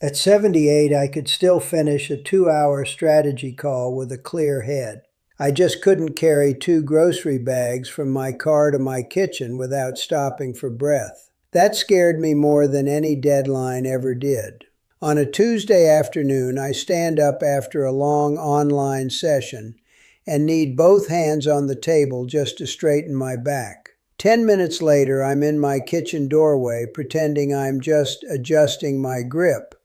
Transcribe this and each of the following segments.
At 78, I could still finish a 2-hour strategy call with a clear head. I just couldn't carry 2 grocery bags from my car to my kitchen without stopping for breath. That scared me more than any deadline ever did. On a Tuesday afternoon, I stand up after a long online session and need both hands on the table just to straighten my back. 10 minutes later, I'm in my kitchen doorway pretending I'm just adjusting my grip,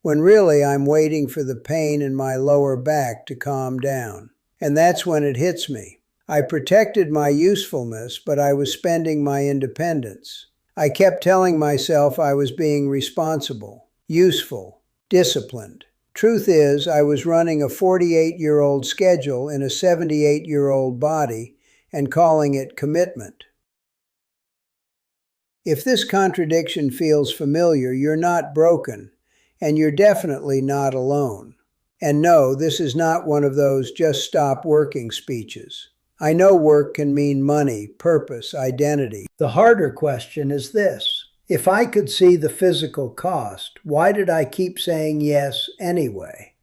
when really I'm waiting for the pain in my lower back to calm down. And that's when it hits me. I protected my usefulness, but I was spending my independence. I kept telling myself I was being responsible, useful, disciplined. Truth is, I was running a 48-year-old schedule in a 78-year-old body and calling it commitment. If this contradiction feels familiar, you're not broken. And you're definitely not alone. And no, this is not one of those just stop working speeches. I know work can mean money, purpose, identity. The harder question is this: if I could see the physical cost, why did I keep saying yes anyway?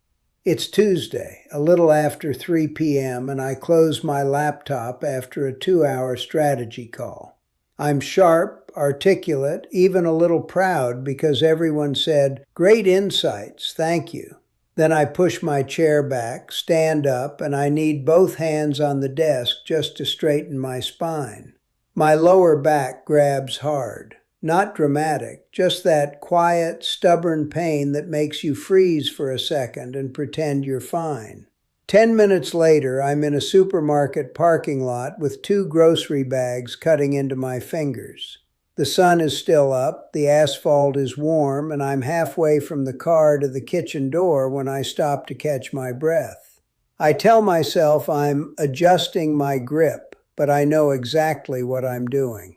It's Tuesday, a little after 3 p.m., and I close my laptop after a 2-hour strategy call. I'm sharp, articulate, even a little proud because everyone said, "Great insights, thank you." Then I push my chair back, stand up, and I need both hands on the desk just to straighten my spine. My lower back grabs hard. Not dramatic, just that quiet, stubborn pain that makes you freeze for a second and pretend you're fine. 10 minutes later, I'm in a supermarket parking lot with 2 grocery bags cutting into my fingers. The sun is still up, the asphalt is warm, and I'm halfway from the car to the kitchen door when I stop to catch my breath. I tell myself I'm adjusting my grip, but I know exactly what I'm doing.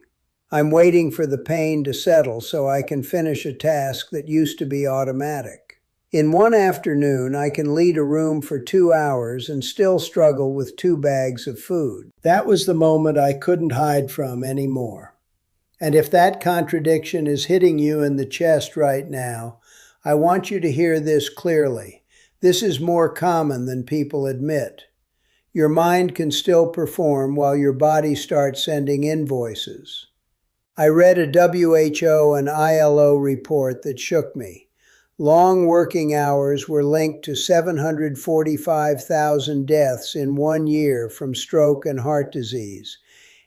I'm waiting for the pain to settle so I can finish a task that used to be automatic. In one afternoon, I can lead a room for 2 hours and still struggle with 2 bags of food. That was the moment I couldn't hide from anymore. And if that contradiction is hitting you in the chest right now, I want you to hear this clearly. This is more common than people admit. Your mind can still perform while your body starts sending invoices. I read a WHO and ILO report that shook me. Long working hours were linked to 745,000 deaths in 1 year from stroke and heart disease,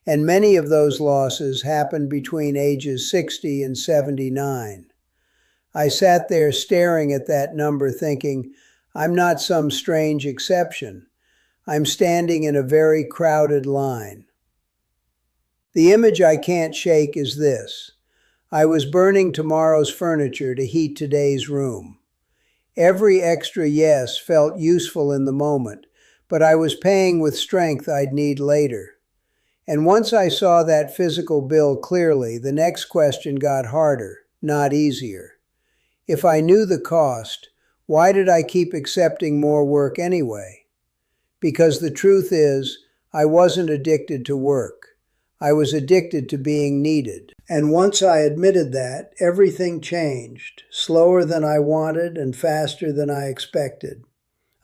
and many of those losses happened between ages 60 and 79. I sat there staring at that number thinking, I'm not some strange exception. I'm standing in a very crowded line. The image I can't shake is this. I was burning tomorrow's furniture to heat today's room. Every extra yes felt useful in the moment, but I was paying with strength I'd need later. And once I saw that physical bill clearly, the next question got harder, not easier. If I knew the cost, why did I keep accepting more work anyway? Because the truth is, I wasn't addicted to work. I was addicted to being needed. And once I admitted that, everything changed, slower than I wanted and faster than I expected.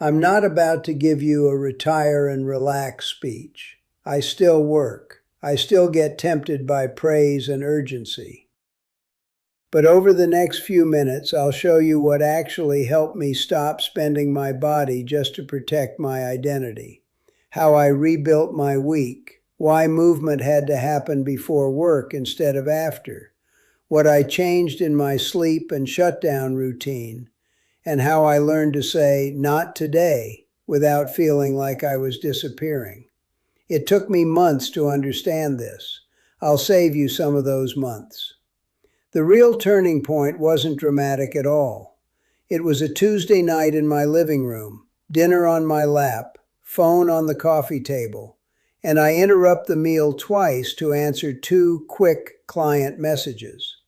I'm not about to give you a retire and relax speech. I still work. I still get tempted by praise and urgency. But over the next few minutes, I'll show you what actually helped me stop spending my body just to protect my identity, how I rebuilt my week, why movement had to happen before work instead of after, what I changed in my sleep and shutdown routine, and how I learned to say, not today, without feeling like I was disappearing. It took me months to understand this. I'll save you some of those months. The real turning point wasn't dramatic at all. It was a Tuesday night in my living room, dinner on my lap, phone on the coffee table, and I interrupt the meal twice to answer 2 quick client messages.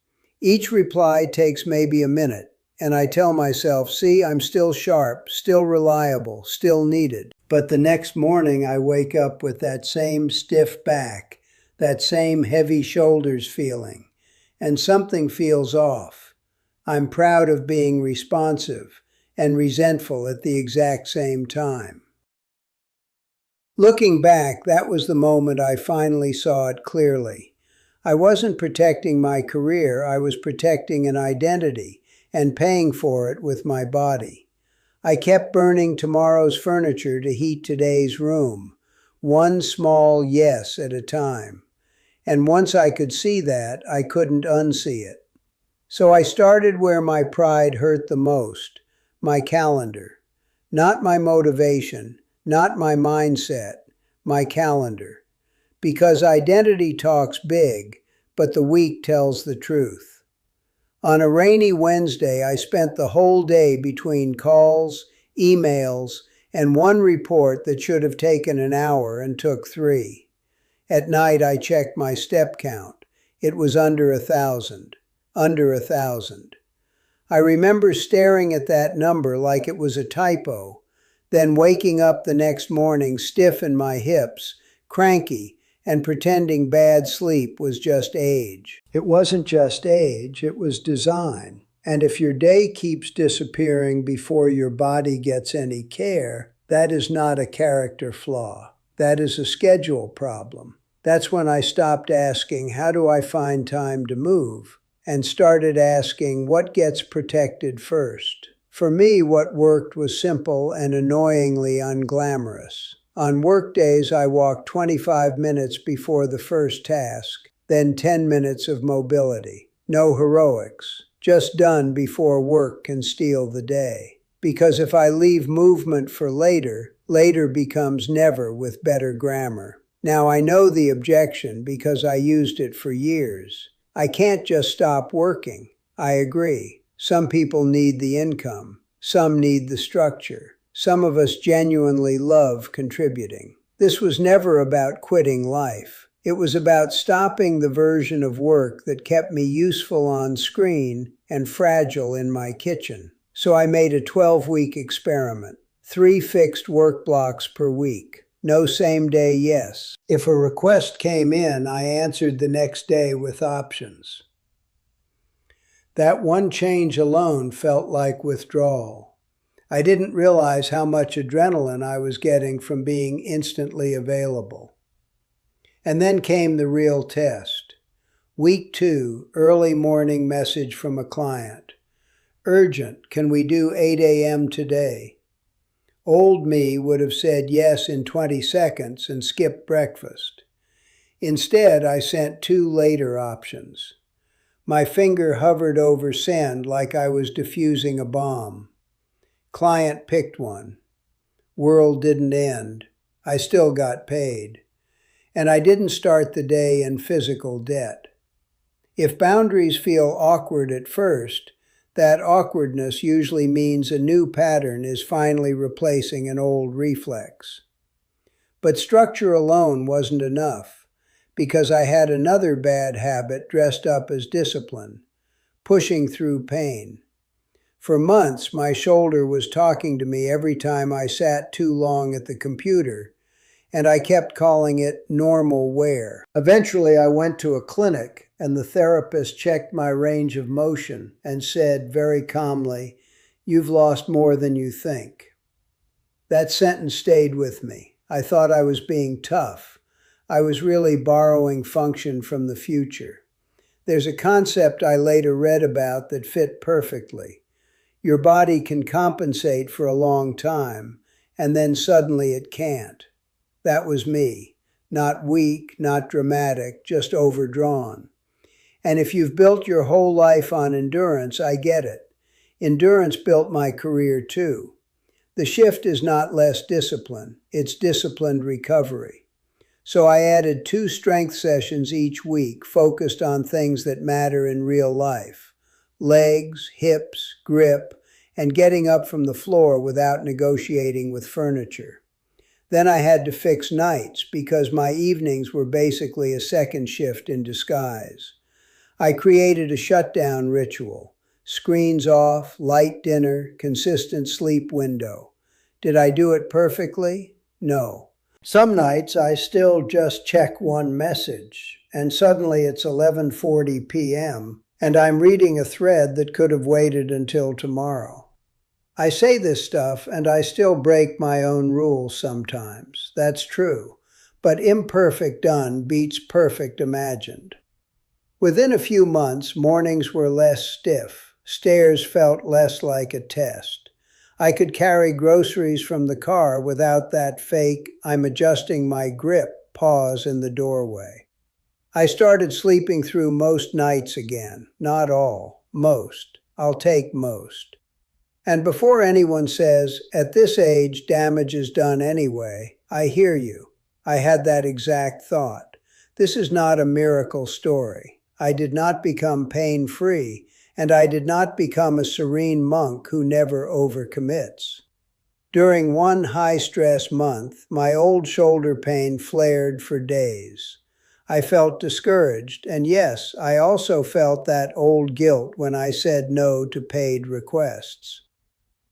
Each reply takes maybe a minute, and I tell myself, see, I'm still sharp, still reliable, still needed. But the next morning I wake up with that same stiff back, that same heavy shoulders feeling, and something feels off. I'm proud of being responsive and resentful at the exact same time. Looking back, that was the moment I finally saw it clearly. I wasn't protecting my career, I was protecting an identity and paying for it with my body. I kept burning tomorrow's furniture to heat today's room, one small yes at a time. And once I could see that, I couldn't unsee it. So I started where my pride hurt the most, my calendar. Not my motivation, not my mindset, my calendar. Because identity talks big, but the week tells the truth. On a rainy Wednesday, I spent the whole day between calls, emails, and one report that should have taken an hour and took 3. At night, I checked my step count. It was under 1,000. Under 1,000. I remember staring at that number like it was a typo, then waking up the next morning stiff in my hips, cranky, and pretending bad sleep was just age. It wasn't just age, it was design. And if your day keeps disappearing before your body gets any care, that is not a character flaw. That is a schedule problem. That's when I stopped asking, how do I find time to move? And started asking, what gets protected first? For me, what worked was simple and annoyingly unglamorous. On work days, I walked 25 minutes before the first task, then 10 minutes of mobility. No heroics, just done before work can steal the day. Because if I leave movement for later, later becomes never with better grammar. Now I know the objection because I used it for years. I can't just stop working. I agree. Some people need the income. Some need the structure. Some of us genuinely love contributing. This was never about quitting life. It was about stopping the version of work that kept me useful on screen and fragile in my kitchen. So I made a 12-week experiment. 3 fixed work blocks per week. No same-day yes. If a request came in, I answered the next day with options. That one change alone felt like withdrawal. I didn't realize how much adrenaline I was getting from being instantly available. And then came the real test. Week 2, early morning message from a client. Urgent, can we do 8 a.m. today? Old me would have said yes in 20 seconds and skipped breakfast. Instead, I sent 2 later options. My finger hovered over send like I was defusing a bomb. Client picked one. World didn't end. I still got paid. And I didn't start the day in physical debt. If boundaries feel awkward at first, that awkwardness usually means a new pattern is finally replacing an old reflex. But structure alone wasn't enough, because I had another bad habit dressed up as discipline, pushing through pain. For months, my shoulder was talking to me every time I sat too long at the computer, and I kept calling it normal wear. Eventually, I went to a clinic, and the therapist checked my range of motion and said very calmly, "You've lost more than you think." That sentence stayed with me. I thought I was being tough. I was really borrowing function from the future. There's a concept I later read about that fit perfectly. Your body can compensate for a long time, and then suddenly it can't. That was me. Not weak, not dramatic, just overdrawn. And if you've built your whole life on endurance, I get it. Endurance built my career too. The shift is not less discipline, it's disciplined recovery. So I added 2 strength sessions each week focused on things that matter in real life. Legs, hips, grip, and getting up from the floor without negotiating with furniture. Then I had to fix nights because my evenings were basically a second shift in disguise. I created a shutdown ritual. Screens off, light dinner, consistent sleep window. Did I do it perfectly? No. Some nights I still just check one message, and suddenly it's 11:40 p.m., And I'm reading a thread that could have waited until tomorrow. I say this stuff and I still break my own rules sometimes. That's true. But imperfect done beats perfect imagined. Within a few months, mornings were less stiff. Stairs felt less like a test. I could carry groceries from the car without that fake, I'm adjusting my grip, pause in the doorway. I started sleeping through most nights again. Not all. Most. I'll take most. And before anyone says, at this age, damage is done anyway, I hear you. I had that exact thought. This is not a miracle story. I did not become pain-free, and I did not become a serene monk who never overcommits. During one high-stress month, my old shoulder pain flared for days. I felt discouraged, and yes, I also felt that old guilt when I said no to paid requests.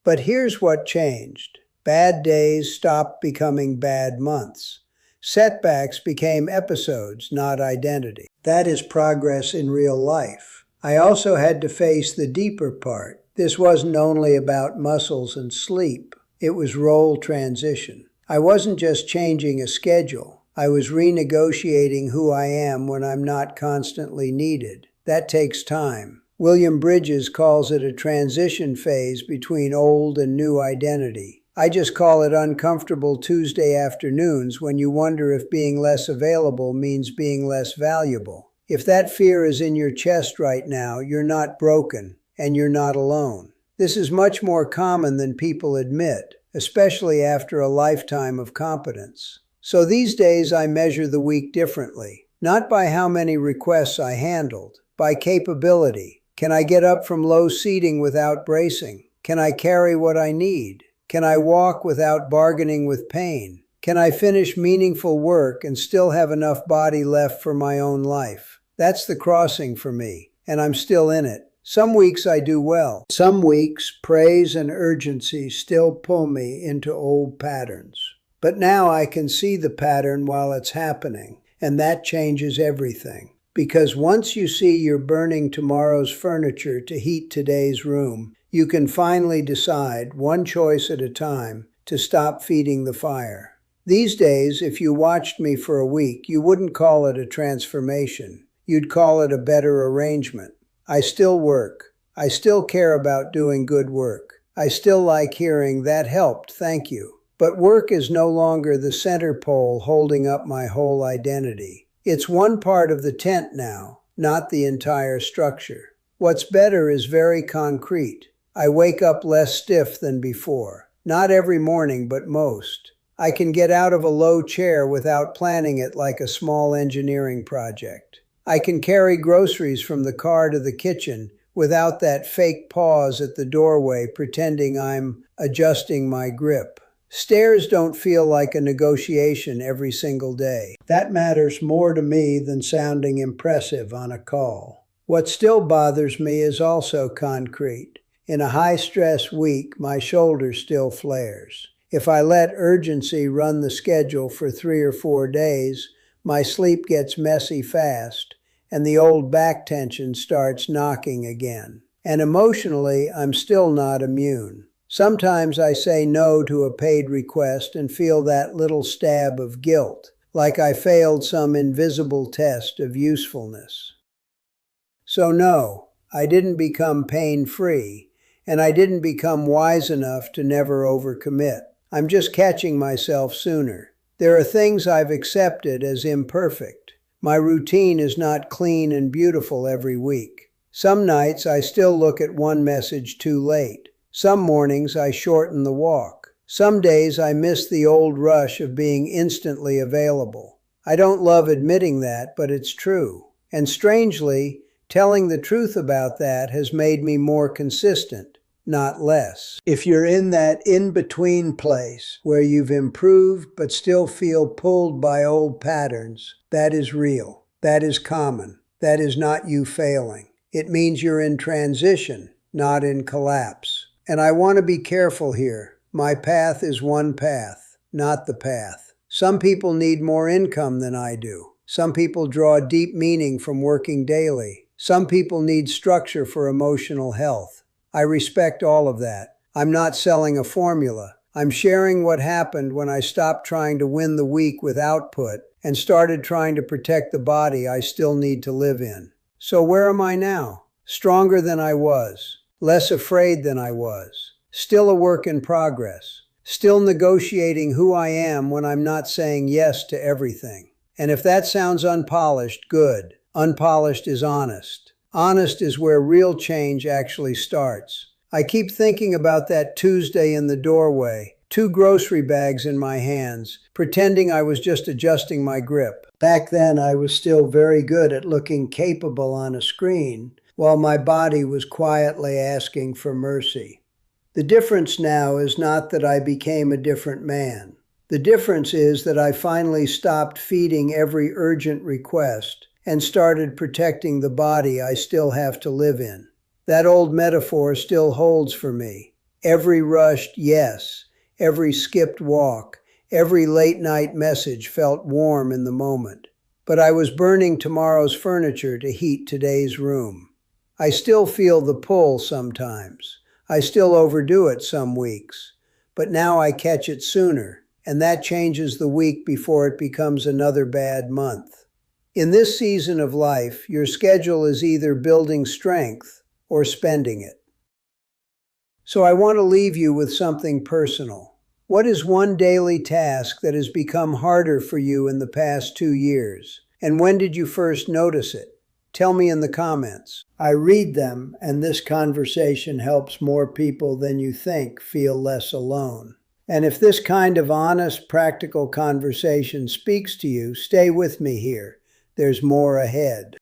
But here's what changed. Bad days stopped becoming bad months. Setbacks became episodes, not identity. That is progress in real life. I also had to face the deeper part. This wasn't only about muscles and sleep. It was role transition. I wasn't just changing a schedule. I was renegotiating who I am when I'm not constantly needed. That takes time. William Bridges calls it a transition phase between old and new identity. I just call it uncomfortable Tuesday afternoons when you wonder if being less available means being less valuable. If that fear is in your chest right now, you're not broken, and you're not alone. This is much more common than people admit, especially after a lifetime of competence. So these days I measure the week differently, not by how many requests I handled, by capability. Can I get up from low seating without bracing? Can I carry what I need? Can I walk without bargaining with pain? Can I finish meaningful work and still have enough body left for my own life? That's the crossing for me, and I'm still in it. Some weeks I do well. Some weeks, praise and urgency still pull me into old patterns. But now I can see the pattern while it's happening, and that changes everything. Because once you see you're burning tomorrow's furniture to heat today's room, you can finally decide, one choice at a time, to stop feeding the fire. These days, if you watched me for a week, you wouldn't call it a transformation. You'd call it a better arrangement. I still work. I still care about doing good work. I still like hearing, that helped, thank you. But work is no longer the center pole holding up my whole identity. It's one part of the tent now, not the entire structure. What's better is very concrete. I wake up less stiff than before. Not every morning, but most. I can get out of a low chair without planning it like a small engineering project. I can carry groceries from the car to the kitchen without that fake pause at the doorway pretending I'm adjusting my grip. Stairs don't feel like a negotiation every single day. That matters more to me than sounding impressive on a call. What still bothers me is also concrete. In a high-stress week, my shoulder still flares. If I let urgency run the schedule for 3 or 4 days, my sleep gets messy fast, and the old back tension starts knocking again. And emotionally, I'm still not immune. Sometimes I say no to a paid request and feel that little stab of guilt, like I failed some invisible test of usefulness. So no, I didn't become pain-free, and I didn't become wise enough to never overcommit. I'm just catching myself sooner. There are things I've accepted as imperfect. My routine is not clean and beautiful every week. Some nights I still look at one message too late. Some mornings I shorten the walk. Some days I miss the old rush of being instantly available. I don't love admitting that, but it's true. And strangely, telling the truth about that has made me more consistent, not less. If you're in that in-between place where you've improved but still feel pulled by old patterns, that is real. That is common. That is not you failing. It means you're in transition, not in collapse. And I want to be careful here. My path is one path, not the path. Some people need more income than I do. Some people draw deep meaning from working daily. Some people need structure for emotional health. I respect all of that. I'm not selling a formula. I'm sharing what happened when I stopped trying to win the week with output and started trying to protect the body I still need to live in. So where am I now? Stronger than I was, less afraid than I was, still a work in progress, still negotiating who I am when I'm not saying yes to everything. And if that sounds unpolished, good. Unpolished is honest. Honest is where real change actually starts. I keep thinking about that Tuesday in the doorway, 2 grocery bags in my hands, pretending I was just adjusting my grip. Back then, I was still very good at looking capable on a screen, while my body was quietly asking for mercy. The difference now is not that I became a different man. The difference is that I finally stopped feeding every urgent request and started protecting the body I still have to live in. That old metaphor still holds for me. Every rushed yes, every skipped walk, every late-night message felt warm in the moment. But I was burning tomorrow's furniture to heat today's room. I still feel the pull sometimes. I still overdo it some weeks. But now I catch it sooner, and that changes the week before it becomes another bad month. In this season of life, your schedule is either building strength or spending it. So I want to leave you with something personal. What is one daily task that has become harder for you in the past 2 years? And when did you first notice it? Tell me in the comments. I read them, and this conversation helps more people than you think feel less alone. And if this kind of honest, practical conversation speaks to you, stay with me here. There's more ahead.